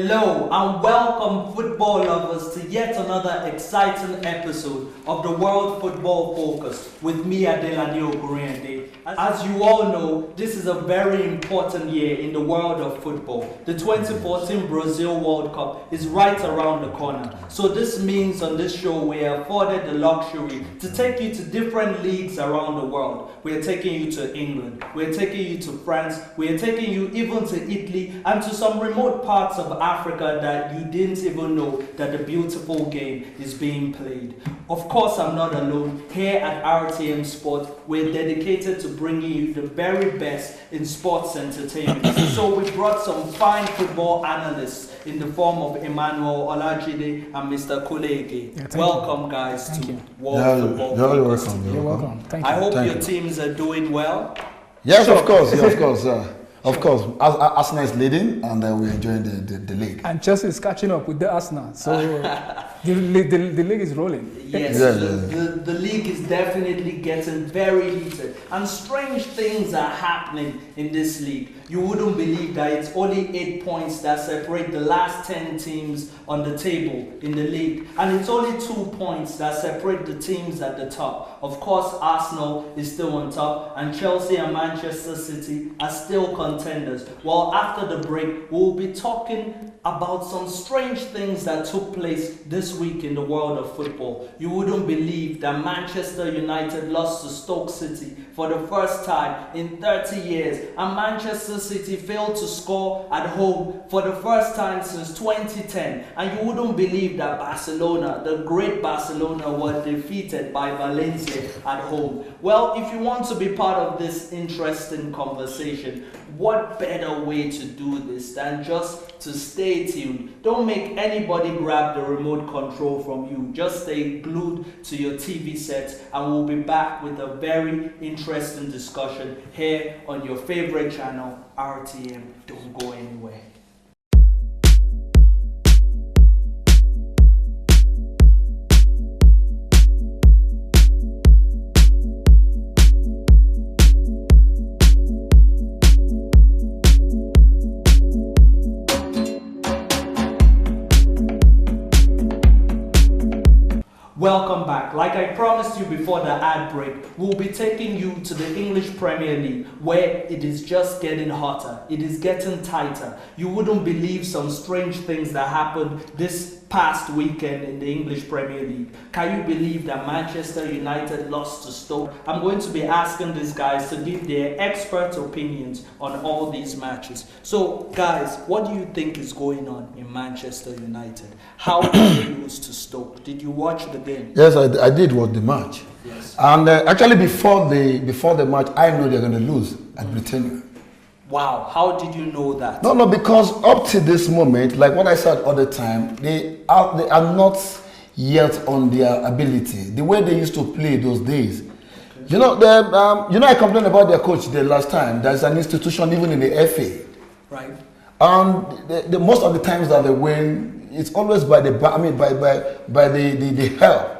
Hello and welcome football lovers to yet another exciting episode of the World Football Focus with me Adelani Oguriende. As you all know, this is a very important year in the world of football. The 2014 Brazil World Cup is right around the corner. So this means on this show we are afforded the luxury to take you to different leagues around the world. We are taking you to England, we are taking you to France, we are taking you even to Italy and to some remote parts of Africa that you didn't even know that the beautiful game is being played. Of course, I'm not alone. Here at RTM Sport, we're dedicated to bringing you the very best in sports entertainment. So we brought some fine football analysts in the form of Emmanuel Olajide and Mr. Kulege. Welcome, guys, to World Football. You're welcome. You're welcome. Thank you. I hope your teams are doing well. Yes, sure. Of course. Yeah, of course. Of course, Arsenal is leading and we're enjoying the league. And Chelsea is catching up with the Arsenal, so the league is rolling. Yes, the league is definitely getting very heated. And strange things are happening in this league. You wouldn't believe that it's only 8 points that separate the last 10 teams on the table in the league. And it's only 2 points that separate the teams at the top. Of course, Arsenal is still on top and Chelsea and Manchester City are still contenders. Well, after the break, we'll be talking about some strange things that took place this week in the world of football. You wouldn't believe that Manchester United lost to Stoke City for the first time in 30 years, and Manchester City failed to score at home for the first time since 2010. And you wouldn't believe that Barcelona, the great Barcelona, were defeated by Valencia at home. Well, if you want to be part of this interesting conversation, what better way to do this than just to stay tuned? Don't make anybody grab the remote control from you. Just stay glued to your TV sets and we'll be back with a very interesting discussion here on your favorite channel, RTM. Don't go anywhere. Welcome back. Like I promised you before the ad break, we'll be taking you to the English Premier League where it is just getting hotter. It is getting tighter. You wouldn't believe some strange things that happened this past weekend in the English Premier League. Can you believe that Manchester United lost to Stoke? I'm going to be asking these guys to give their expert opinions on all these matches. So guys, what do you think is going on in Manchester United? How did they lose to Stoke? Did you watch the game? Yes, I did watch the match. Yes. And actually before the match, I know they're going to lose at Britannia. Wow, how did you know that? No, because up to this moment, like what I said all the time, they are not yet on their ability. The way they used to play those days. Okay. You know, I complained about their coach the last time. There's an institution even in the FA. Right. And the most of the times that they win, it's always by the help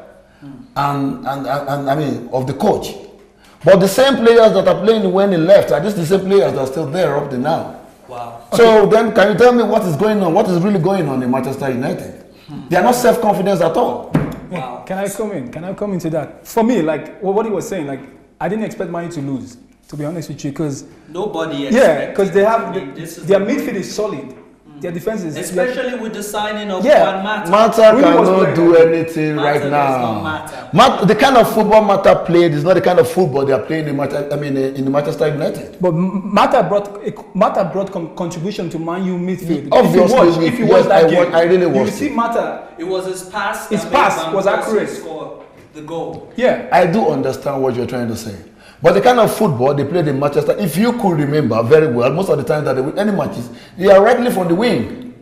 and I mean of the coach. But the same players that are playing when he left are just the same players that are still there up to now. Wow. So then can you tell me what is going on? What is really going on in Manchester United? They are not self-confident at all. Wow. Can I come in? Can I come into that? For me, like what he was saying, like I didn't expect Man U to lose, to be honest with you, because nobody expected. Because they have their midfield is solid. Their defense is especially with the signing of Juan Mata. Mata cannot do anything right now. The kind of football Mata played is not the kind of football they are playing in the Manchester United. But Mata brought contribution to Man U midfield. Obviously, if you watch that game, I really watched. You see Mata. It was his pass. His pass was accurate. Score the goal. Yeah, I do understand what you're trying to say. But the kind of football they played in Manchester, if you could remember very well, most of the time that they win any matches, they are rightly from the wing.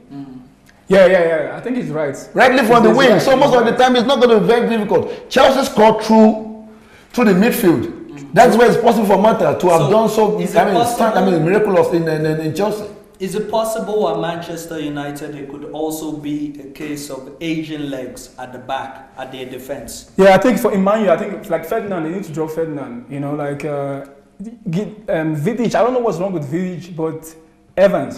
Yeah. I think he's right. Rightly from the wing. Right. So most of the time it's not going to be very difficult. Chelsea scored through the midfield. That's where it's possible for Mata to have done so. Miraculous in Chelsea. Is it possible at Manchester United it could also be a case of Asian legs at the back at their defense? Yeah, I think in Man U, I think like Ferdinand, they need to drop Ferdinand. You know, like Vidic. I don't know what's wrong with Vidic, but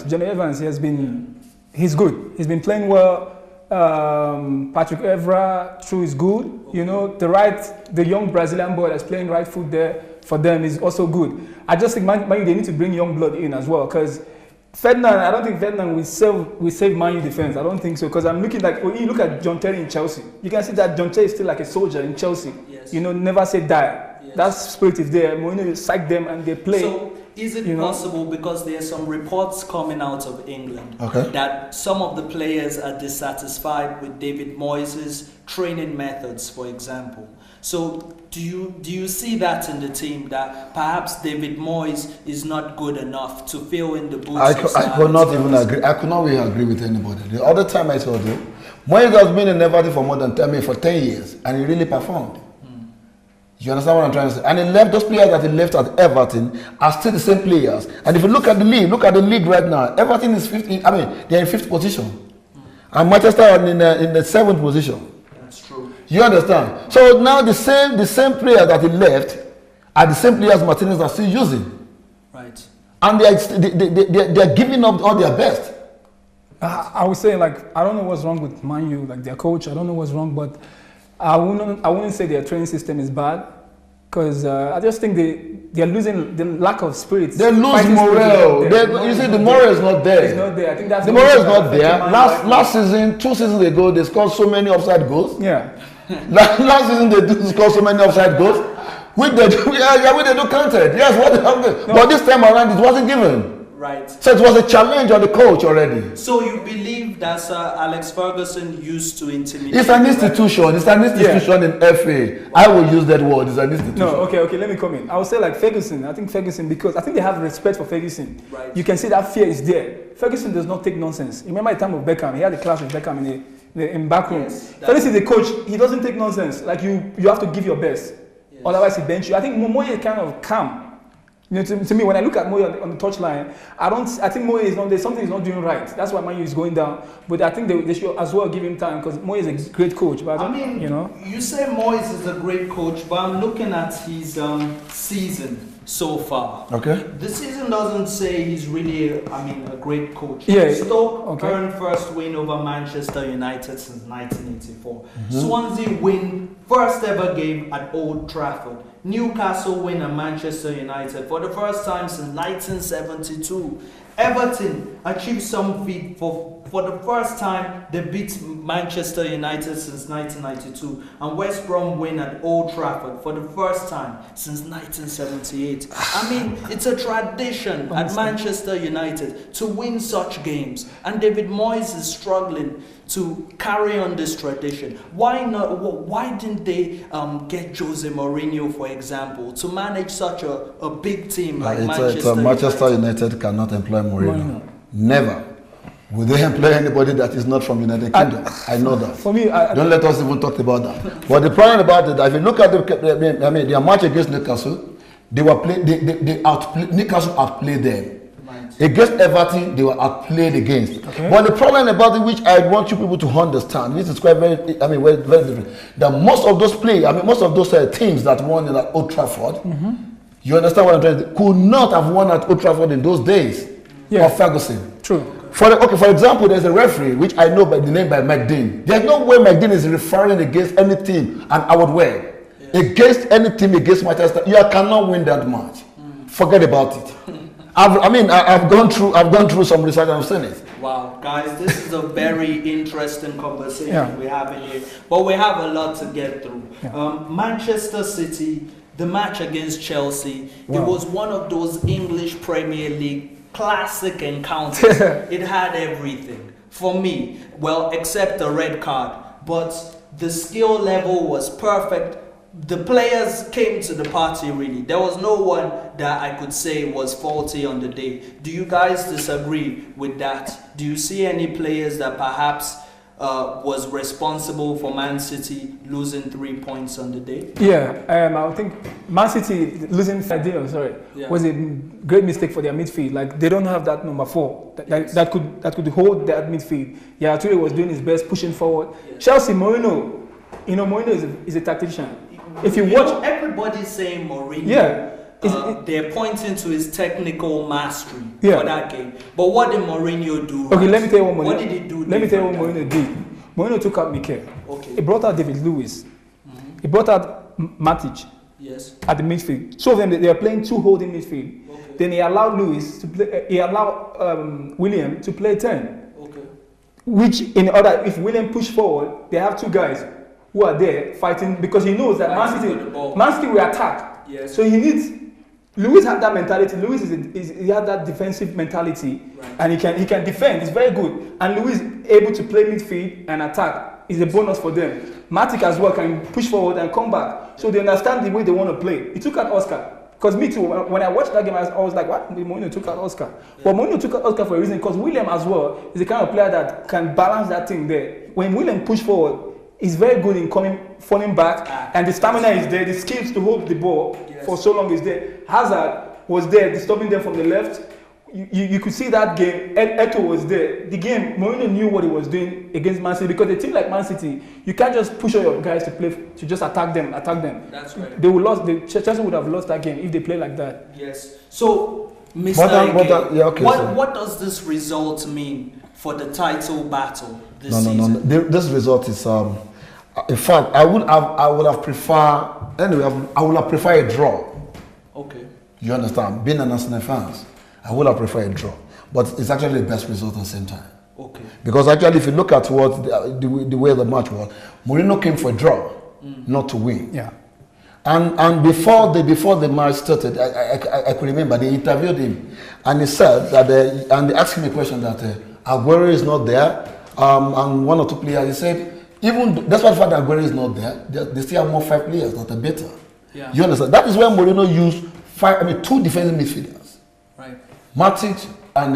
Johnny Evans, he has been he's good. He's been playing well. Patrick Evra, true, is good. Okay. You know, the young Brazilian boy that's playing right foot there for them is also good. I just think Man U, they need to bring young blood in as well, because Ferdinand, I don't think Ferdinand will save Man U defense. I don't think so, because I'm looking like, when you look at John Terry in Chelsea, you can see that John Terry is still like a soldier in Chelsea. Yes. You know, never say die. Yes. That spirit is there. Mourinho will psych them and they play. So is it possible, because there are some reports coming out of England, that some of the players are dissatisfied with David Moyes' training methods, for example? So do you see that in the team, that perhaps David Moyes is not good enough to fill in the boots? I could not even agree. I could not really agree with anybody. The other time I told you, Moyes has been in Everton for more than 10 years, and he really performed. You understand what I'm trying to say? And he left, those players that he left at Everton are still the same players. And if you look at the league right now, Everton is 15. I mean, they're in 5th position, and Manchester are in the 7th position. That's true. You understand? So now the same players that he left are the same players Martinez are still using. Right. And they're giving up all their best. I would say, like, I don't know what's wrong with Man U, like their coach. I don't know what's wrong, but I wouldn't say their training system is bad, because I just think they're losing the lack of spirit. They lose morale. You see, the morale is not there. It's not there. I think that's the morale is not there. Last season, 2 seasons ago, they scored so many offside goals. Yeah. Last season they scored so many offside goals. Which they do counted. Yes, what happened? No. But this time around, it wasn't given. Right. So it was a challenge on the coach already. So you believe that Sir Alex Ferguson used to intimidate? It's an institution. It's an institution in FA. I will use that word. It's an institution. No, okay. Let me come in. I would say, like, Ferguson. I think Ferguson, because I think they have respect for Ferguson. Right. You can see that fear is there. Ferguson does not take nonsense. Remember the time of Beckham? He had a clash with Beckham in back room. Yes, Ferguson is the coach. He doesn't take nonsense. Like, you have to give your best. Yes. Otherwise, he bench you. I think Moye is kind of calm. You know, to me, when I look at Moye on the touchline, I think Moye is not there. Something is not doing right. That's why Man U is going down. But I think they should as well give him time, because Moye is a great coach. But I mean, you know, you say Moyes is a great coach, but I'm looking at his season so far. Okay. The season doesn't say he's really, a great coach. Yeah. Stoke earned first win over Manchester United since 1984. Swansea win first ever game at Old Trafford. Newcastle win at Manchester United for the first time since 1972. Everton achieved some feat for the first time. They beat Manchester United since 1992, and West Brom win at Old Trafford for the first time since 1978. It's a tradition at Manchester United to win such games, and David Moyes is struggling to carry on this tradition. Why not? Why didn't they get Jose Mourinho, for example, to manage such a big team like Manchester United? Manchester United cannot employ Mourinho. Never. Will they employ anybody that is not from United Kingdom? I know that. For me, don't let us even talk about that. But the problem about it, if you look at their match against Newcastle, Newcastle outplayed them. Against Everton, they were outplayed against. Okay. But the problem about it, which I want you people to understand, this is quite very different. That most of those most of those teams that won at Old Trafford, you understand what I'm trying to say, could not have won at Old Trafford in those days of Ferguson. True. For example, there's a referee which I know by the name by McDean. There's no way McDean is referring against any team, and I would wear against any team against Manchester. You cannot win that match. Forget about it. I've gone through some research and I've seen it. Wow, guys, this is a very interesting conversation we're having here, but we have a lot to get through. Manchester City, the match against Chelsea, it was one of those English Premier League classic encounters. It had everything for me, well, except the red card, but the skill level was perfect. The players came to the party, really. There was no one that I could say was faulty on the day. Do you guys disagree with that? Do you see any players that perhaps was responsible for Man City losing 3 points on the day? I think Man City losing was a great mistake for their midfield. Like, they don't have that number 4 that could hold that midfield. Toure was doing his best, pushing forward. Chelsea, Mourinho, Mourinho is a tactician. If you watch, everybody's saying Mourinho they're pointing to his technical mastery Yeah. for that game. But what did Mourinho do? Okay, right? let me tell you What did he do? Let me tell you what different? Mourinho did. Mourinho took out Mikel. Okay. He brought out David Lewis. He brought out Matic Yes. at the midfield. Two of them, they are playing two holding midfield. Okay. Then he allowed Lewis to play. He allowed William to play 10. Okay. Which, in order, if William push forward, they have two guys who are there fighting because he knows that Fighting with the ball. Man City will attack. Yes. So he needs. Lewis had that mentality. Lewis he had that defensive mentality, Right. and he can defend. It's very good. And Lewis able to play midfield and attack is a bonus for them. Matic as well can push forward and come back. So they understand the way they want to play. He took out Oscar. Because me too, when I watched that game, I was like, what? Mourinho took out Oscar. Yeah. But Mourinho took out Oscar for a reason, because William as well is the kind of player that can balance that thing there. When William push forward, he's very good in falling back, and the stamina is there, the skills to hold the ball for so long is there. Hazard was there, disturbing them from the left. You could see that game. Eto'o was there. The game, Mourinho knew what he was doing against Man City, because a team like Man City, you can't just push all your guys to play to just attack them. That's right. They would lost. Chelsea would have lost that game if they play like that. Yes. So, Mr. Ige, what does this result mean for the title battle this season? No. This result is in fact, I would have preferred anyway. I would have preferred a draw. Okay. You understand? Being an Arsenal fans, I would have preferred a draw, but it's actually the best result at the same time. Okay. Because actually, if you look at what the way the match was, Mourinho came for a draw, not to win. Yeah. And before the match started, I could remember they interviewed him, and he said that and they asked him a question that Aguero is not there, and one or two players. He said even despite the fact that Aguero is not there, they still have more 5 players that are better. Yeah. You understand? That is where Mourinho used 2 defensive midfielders. Right. Matic and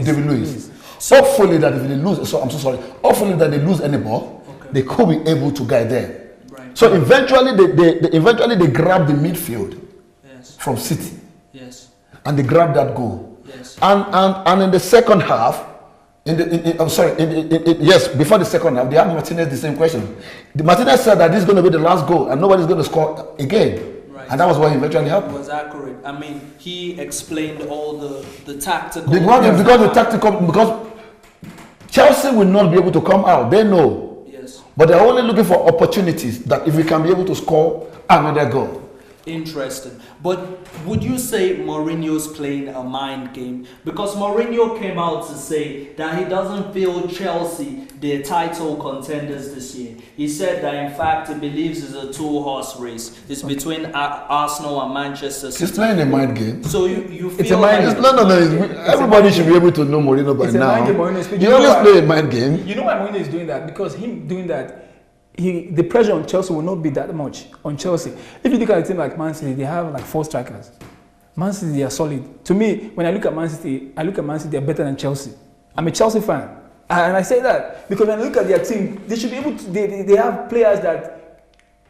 David Lewis. So hopefully that if they lose, I'm so sorry. Hopefully that they lose any ball, they could be able to guide them. Right. So eventually they grabbed the midfield from City. Yes. And they grabbed that goal. Yes. And in the second half, before the second half, they asked Martinez the same question. Martinez said that this is going to be the last goal and nobody's going to score again. Right. And that was what eventually happened. It was accurate. I mean, he explained all the tactical. Because Chelsea will not be able to come out. They know. Yes. But they're only looking for opportunities that if we can be able to score another goal. Interesting. But would you say Mourinho's playing a mind game? Because Mourinho came out to say that he doesn't feel Chelsea the title contenders this year. He said that in fact he believes it's a 2-horse race. It's between Arsenal and Manchester City. He's playing a mind game. So you feel It's a mind like game. No. Everybody should be able to know Mourinho by now. He always play a mind game. You know why Mourinho is doing that? Because him doing that, the pressure on Chelsea will not be that much on Chelsea. If you look at a team like Man City, they have like 4 strikers. Man City, they are solid. To me, when I look at Man City, they're better than Chelsea. I'm a Chelsea fan. And I say that because when I look at their team, they should be able to, they have players that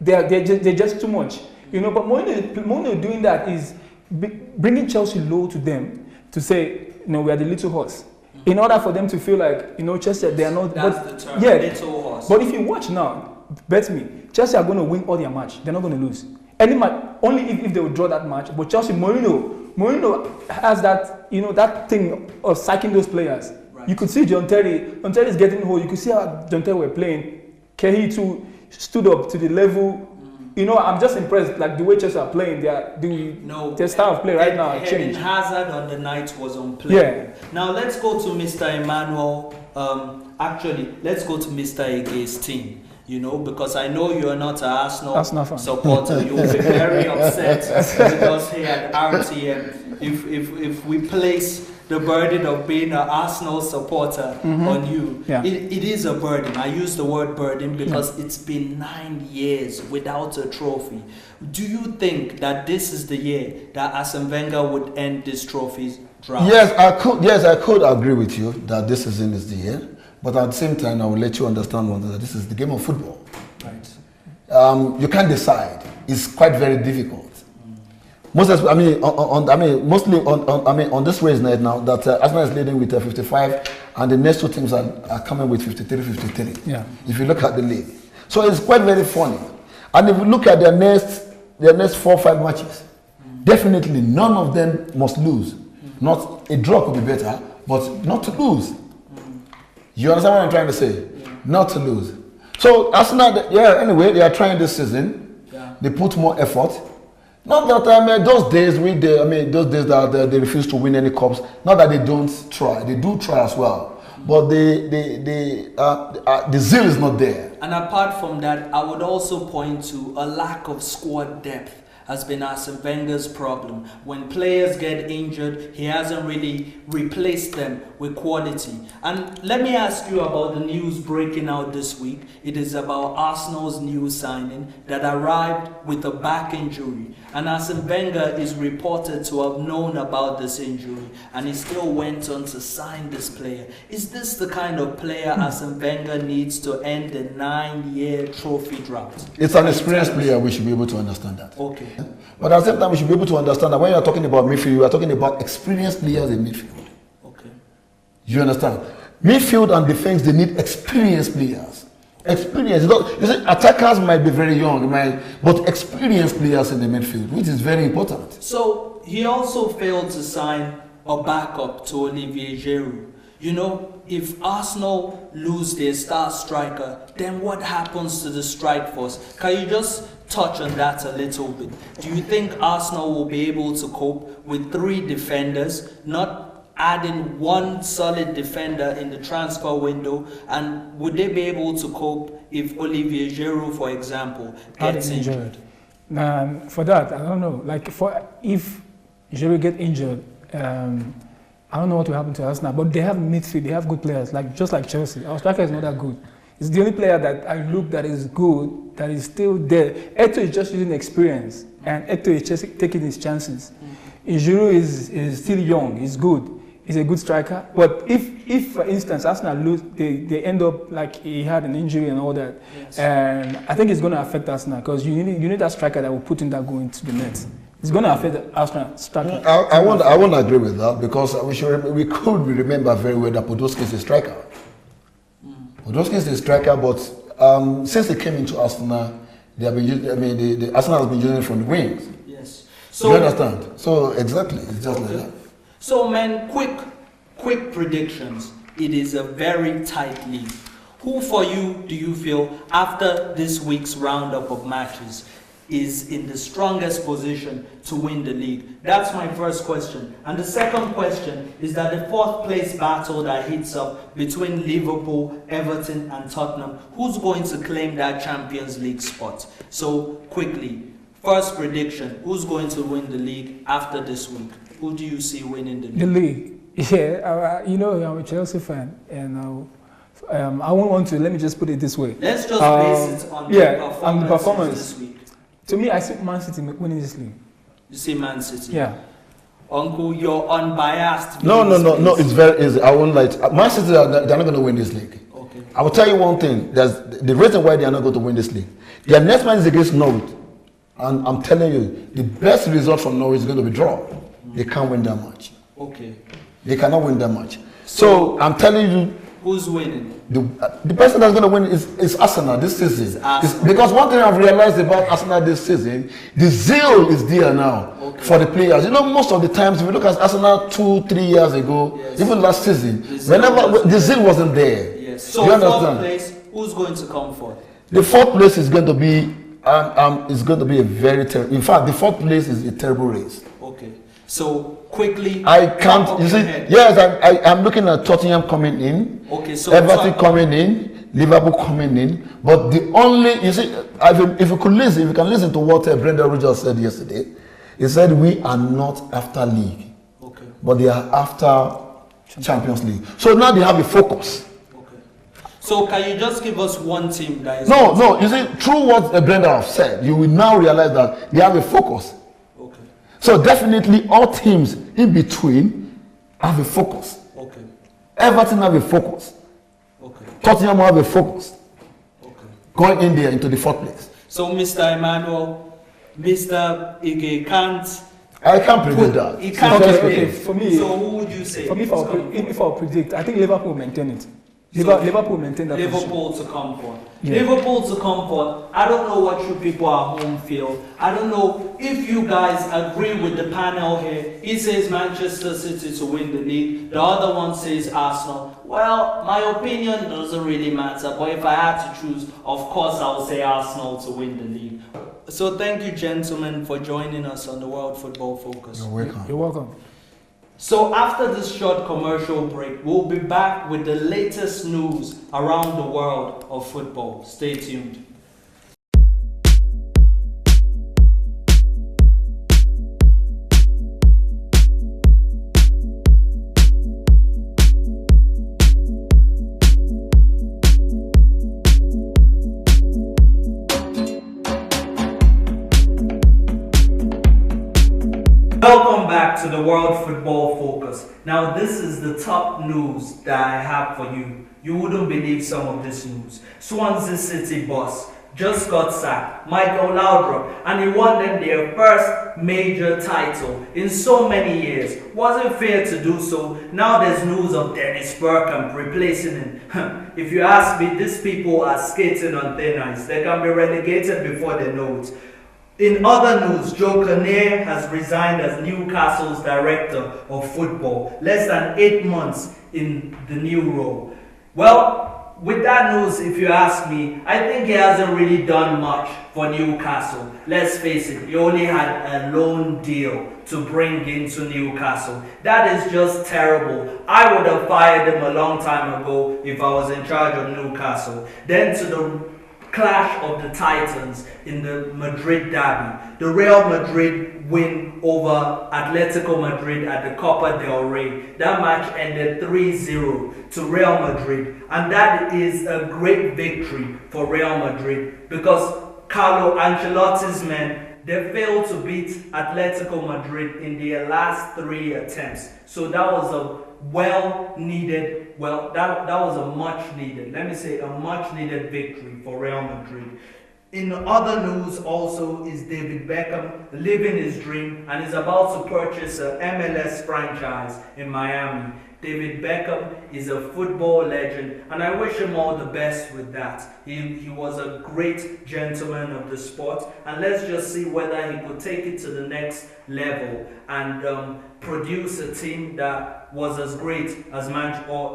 they're just too much. You know, but Mourinho doing that is bringing Chelsea low to them to say, we are the little horse. In order for them to feel like, Chelsea, they are not. That's the term, little horse. But if you watch now, bet me, Chelsea are going to win all their match. They're not going to lose. Any match, only if they will draw that match. But Chelsea, Mourinho has that, that thing of psyching those players. Right. You could see John Terry is getting hold. You could see how John Terry were playing. Kehi too stood up to the level. I'm just impressed, like the way Chelsea are playing. Their style of play right now has changed. Hazard on the night was on play. Yeah. Now let's go to Mr. Emmanuel. Let's go to Mr. Ige's team. Because I know you are not an Arsenal supporter. You'll be very upset with us here at RTM if we place the burden of being an Arsenal supporter on you. Yeah. It is a burden. I use the word burden because it's been 9 years without a trophy. Do you think that this is the year that Arsene Wenger would end this trophies drought? Yes, I could agree with you that this season is the year. But at the same time, I will let you understand that this is the game of football. Right. You can't decide. It's quite very difficult. Mostly on this race right now, that Arsenal is leading with 55, and the next 2 teams are coming with 53. Yeah. If you look at the league, so it's quite very funny. And if you look at their next 4 or 5 matches, Definitely, none of them must lose. Not a draw could be better, but not to lose. You understand what I'm trying to say? Not to lose. So Arsenal, anyway, they are trying this season. They put more effort. Not that those days those days that they refuse to win any cups. Not that they don't try. They do try as well. But the zeal is not there. And apart from that, I would also point to a lack of squad depth has been Arsene Wenger's problem. When players get injured, he hasn't really replaced them with quality. And let me ask you about the news breaking out this week. It is about Arsenal's new signing that arrived with a back injury. And Arsene Wenger is reported to have known about this injury, and he still went on to sign this player. Is this the kind of player Arsene Wenger needs to end the 9-year trophy drought? It's an experienced player. We should be able to understand that. Okay. But at the same time, we should be able to understand that when you are talking about midfield, you are talking about experienced players in midfield. Okay. You understand? Midfield and defense, they need experienced players. Experience. You see, attackers might be very young, but experienced players in the midfield, which is very important. So he also failed to sign a backup to Olivier Giroud. You know, if Arsenal lose their star striker, then what happens to the strike force? Can you just touch on that a little bit? Do you think Arsenal will be able to cope with 3 defenders, not adding one solid defender in the transfer window? And would they be able to cope if Olivier Giroud, for example, gets injured? For that, I don't know. Like, if Giroud gets injured, I don't know what will happen to Arsenal, but they have midfield, they have good players, just like Chelsea. Our striker is not that good. It's the only player that I look that is good, that is still there. Eto is just using experience, and Eto is just taking his chances. Giroud is still young, he's good. He's a good striker. But if for instance, Arsenal lose, they end up like he had an injury and all that, yes. And I think it's going to affect Arsenal, because you need that striker that will put in that goal into the net. It's going to affect Arsenal striker. I won't agree with that, because we could remember very well that Podolski is a striker. Podolski is a striker, but since he came into Arsenal, they have been the Arsenal has been using it from the wings. Yes. So you understand? So exactly, it's just like that. So man, quick predictions. It is a very tight league. Who for you do you feel, after this week's roundup of matches, is in the strongest position to win the league? That's my first question. And the second question is that the 4th place battle that heats up between Liverpool, Everton and Tottenham, who's going to claim that Champions League spot? So quickly, first prediction, who's going to win the league after this week? Who do you see winning the league? The league? Yeah, you know, I'm a Chelsea fan, and I won't want to, let me just put it this way. Let's just base it on the performance this week. To me, I see Man City winning this league. You see Man City? Yeah. Uncle, you're unbiased. No, it's very easy. I won't lie. Man City, they're not going to win this league. Okay. I will tell you one thing. There's the reason why they are not going to win this league. Their next match is against Norwich. And I'm telling you, the best result from Norwich is going to be draw. They can't win that match. Okay. They cannot win that match. So I'm telling you, who's winning? The person that's going to win is Arsenal this season. Because one thing I've realized about Arsenal this season, the zeal is there now for the players. You know, most of the times, if you look at Arsenal 2-3 years ago, even last season, whenever the zeal wasn't there. Yes. So, 4th place, who's going to come forth? The 4th place is going to be a very terrible. In fact, the 4th place is a terrible race. Okay. So quickly, I can't. You see, yes, I'm looking at Tottenham coming in. Okay, so Everton coming in, Liverpool coming in. But the only, you see, if you can listen to what Brendan Rodgers said yesterday, he said we are not after league, but they are after Champions League. So now they have a focus. Okay. So can you just give us one team that is? No. You see, through what Brendan said, you will now realize that they have a focus. So definitely all teams in between have a focus. Okay. Everton have a focus. Okay. Tottenham have a focus. Okay. Going in there into the 4th place. So Mr. Emmanuel, Mr. Ige can't. I can't predict that. Okay. For me, so who would you say? For me, if I predict, I think Liverpool will maintain it. Liverpool maintain that Liverpool to comfort. Yeah. Liverpool to comfort. I don't know what you people at home feel. I don't know if you guys agree with the panel here. He says Manchester City to win the league. The other one says Arsenal. Well, my opinion doesn't really matter. But if I had to choose, of course I would say Arsenal to win the league. So thank you, gentlemen, for joining us on the World Football Focus. You're welcome. You're welcome. So after this short commercial break, we'll be back with the latest news around the world of football. Stay tuned. Welcome back to the World Football Focus. Now this is the top news that I have for you. You wouldn't believe some of this news. Swansea City boss just got sacked, Michael Laudrup, and he won them their first major title in so many years. Wasn't fair to do so. Now there's news of Dennis Bergkamp replacing him. If you ask me, these people are skating on thin ice. They can be relegated before they know it. In other news, Kinnear has resigned as Newcastle's director of football, less than 8 months in the new role. Well, with that news, if you ask me, I think he hasn't really done much for Newcastle. Let's face it, he only had a loan deal to bring into Newcastle. That is just terrible. I would have fired him a long time ago if I was in charge of Newcastle. Then to the clash of the Titans in the Madrid derby. The Real Madrid win over Atletico Madrid at the Copa del Rey. That match ended 3-0 to Real Madrid, and that is a great victory for Real Madrid because Carlo Ancelotti's men, they failed to beat Atletico Madrid in their last 3 attempts. So that was a that was a much needed victory for Real Madrid. In other news also is David Beckham living his dream and is about to purchase an MLS franchise in Miami. David Beckham is a football legend, and I wish him all the best with that. He was a great gentleman of the sport, and let's just see whether he could take it to the next level and produce a team that was as great as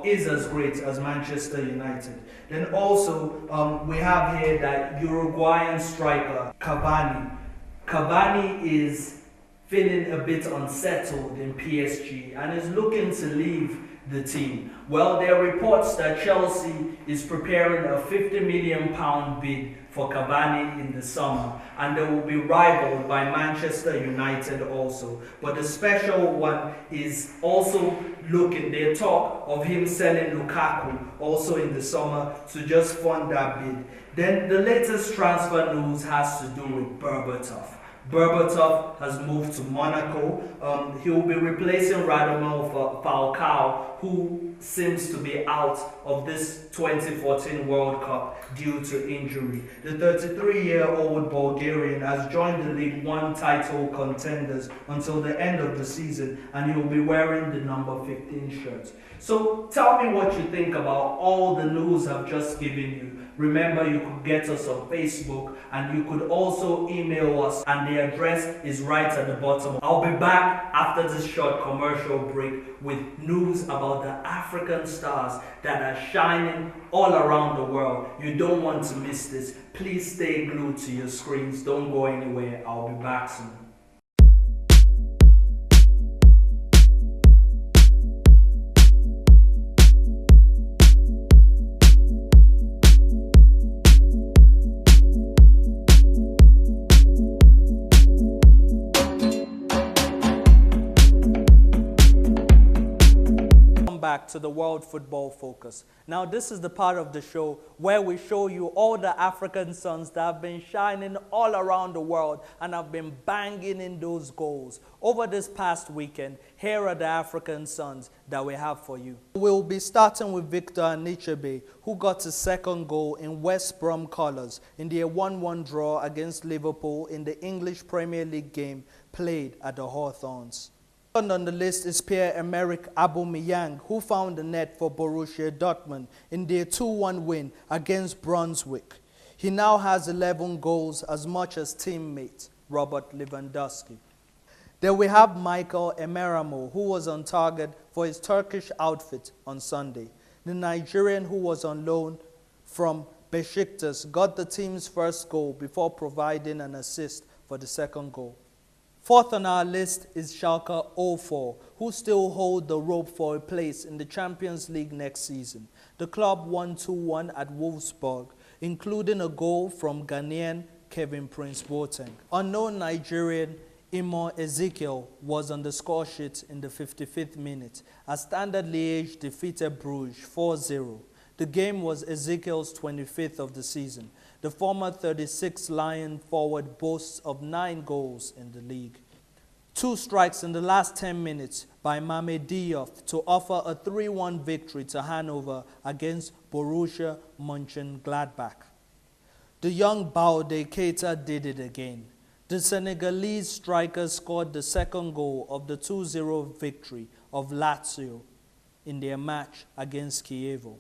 is as great as Manchester United. Then also we have here that Uruguayan striker Cavani. Cavani is feeling a bit unsettled in PSG and is looking to leave the team. Well, there are reports that Chelsea is preparing a £50 million bid for Cavani in the summer, and they will be rivaled by Manchester United also. But the special one is also their talk of him selling Lukaku also in the summer to just fund that bid. Then the latest transfer news has to do with Berbatov. Berbatov has moved to Monaco. He will be replacing Radamel Falcao, who seems to be out of this 2014 World Cup due to injury. The 33-year-old Bulgarian has joined the League One title contenders until the end of the season, and he will be wearing the number 15 shirt. So tell me what you think about all the news I've just given you. Remember, you could get us on Facebook, and you could also email us, and the address is right at the bottom. I'll be back after this short commercial break with news about the African stars that are shining all around the world. You don't want to miss this. Please stay glued to your screens. Don't go anywhere. I'll be back soon. Back to the World Football Focus. Now this is the part of the show where we show you all the African sons that have been shining all around the world and have been banging in those goals. Over this past weekend, here are the African sons that we have for you. We'll be starting with Victor Anichebe, who got his second goal in West Brom colours in their 1-1 draw against Liverpool in the English Premier League game played at the Hawthorns. On the list is Pierre-Emerick Aubameyang, who found the net for Borussia Dortmund in their 2-1 win against Brunswick. He now has 11 goals, as much as teammate Robert Lewandowski. Then we have Michael Emeramo, who was on target for his Turkish outfit on Sunday. The Nigerian, who was on loan from Besiktas, got the team's first goal before providing an assist for the second goal. Fourth on our list is Schalke 04, who still hold the rope for a place in the Champions League next season. The club won 2-1 at Wolfsburg, including a goal from Ghanaian Kevin Prince Boateng. Unknown Nigerian Imo Ezekiel was on the score sheet in the 55th minute as Standard Liège defeated Bruges 4-0. The game was Ezekiel's 25th of the season. The former 36 Lion forward boasts of 9 goals in the league. 2 strikes in the last 10 minutes by Mame Diop to offer a 3-1 victory to Hanover against Borussia Mönchengladbach. The young Baude Keita did it again. The Senegalese striker scored the second goal of the 2-0 victory of Lazio in their match against Kievo.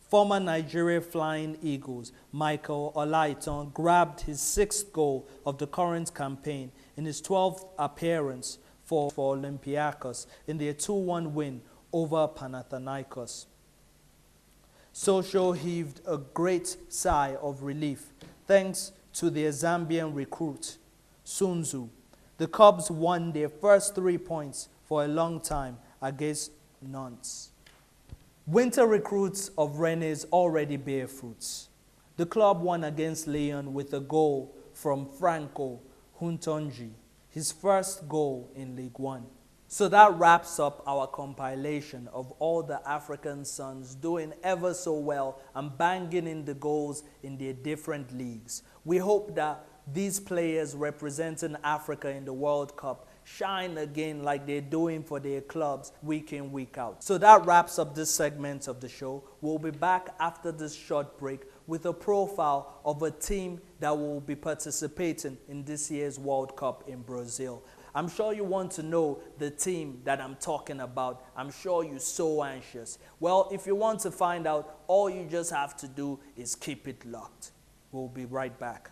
Former Nigeria Flying Eagles Michael Olaitan grabbed his 6th goal of the current campaign in his 12th appearance for Olympiacos in their 2-1 win over Panathinaikos. Sochaux heaved a great sigh of relief thanks to their Zambian recruit, Sunzu. The Cubs won their first 3 points for a long time against Nantes. Winter recruits of Rennes already bear fruits. The club won against Lyon with a goal from Franco Huntonji, his first goal in League One. So that wraps up our compilation of all the African sons doing ever so well and banging in the goals in their different leagues. We hope that these players representing Africa in the World Cup shine again like they're doing for their clubs week in, week out. So that wraps up this segment of the show. We'll be back after this short break with a profile of a team that will be participating in this year's World Cup in Brazil. I'm sure you want to know the team that I'm talking about. I'm sure you're so anxious. Well, if you want to find out, all you just have to do is keep it locked. We'll be right back.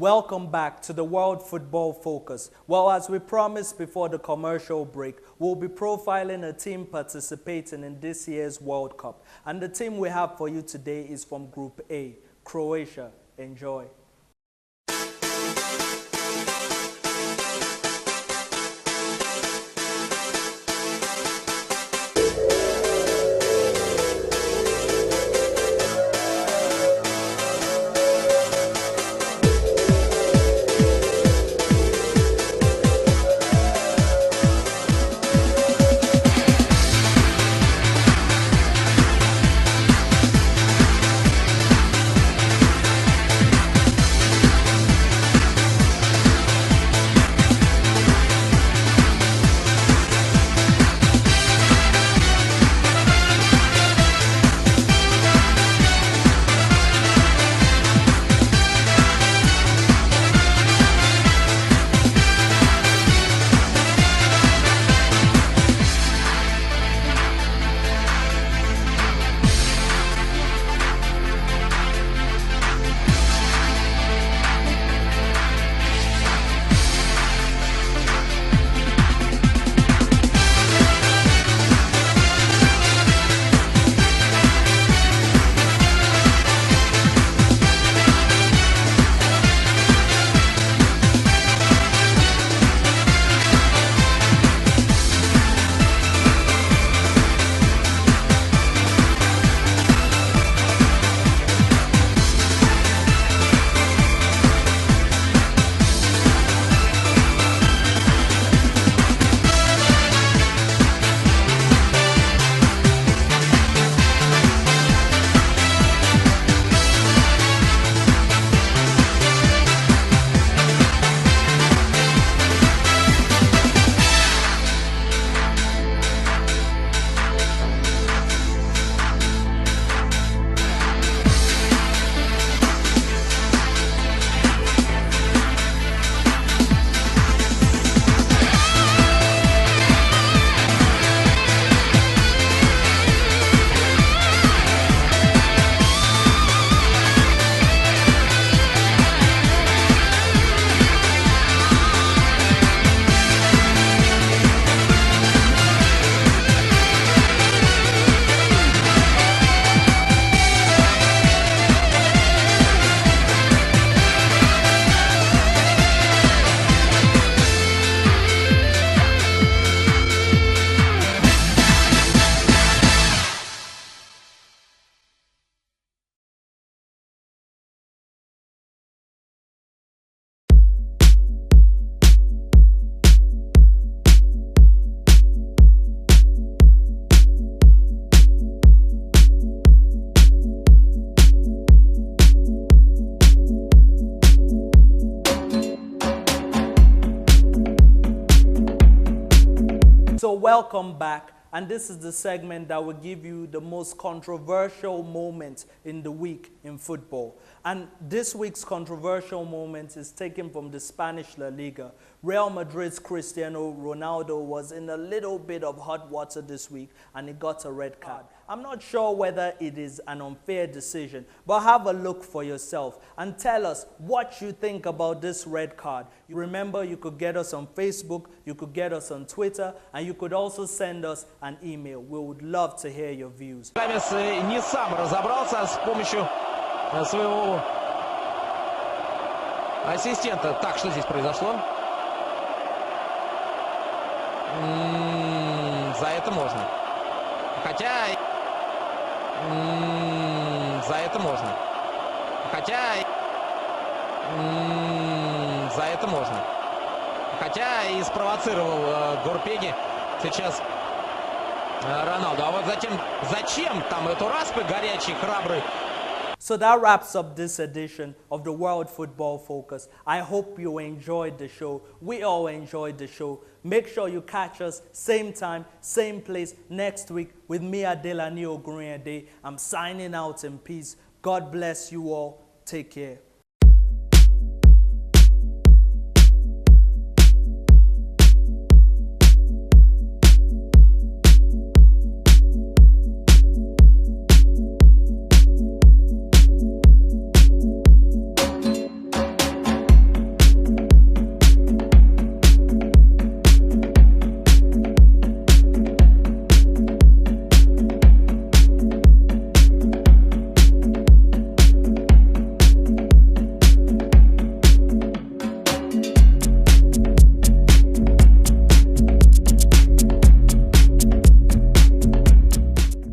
Welcome back to the World Football Focus. Well, as we promised before the commercial break, we'll be profiling a team participating in this year's World Cup. And the team we have for you today is from Group A, Croatia. Enjoy. So welcome back, and this is the segment that will give you the most controversial moment in the week in football. And this week's controversial moment is taken from the Spanish La Liga. Real Madrid's Cristiano Ronaldo was in a little bit of hot water this week, and he got a red card. I'm not sure whether it is an unfair decision, but have a look for yourself and tell us what you think about this red card. Remember, you could get us on Facebook, you could get us on Twitter, and you could also send us an email. We would love to hear your views. Не сам разобрался с помощью своего ассистента. Так, что здесь произошло? За это можно. Хотя... За это можно. Хотя... За это можно. Хотя и спровоцировал Гурпеги сейчас Роналду. А вот зачем там эту распы горячий, храбрый? So that wraps up this edition of the World Football Focus. I hope you enjoyed the show. We all enjoyed the show. Make sure you catch us same time, same place next week with me, Adelani Oguriade. I'm signing out in peace. God bless you all. Take care.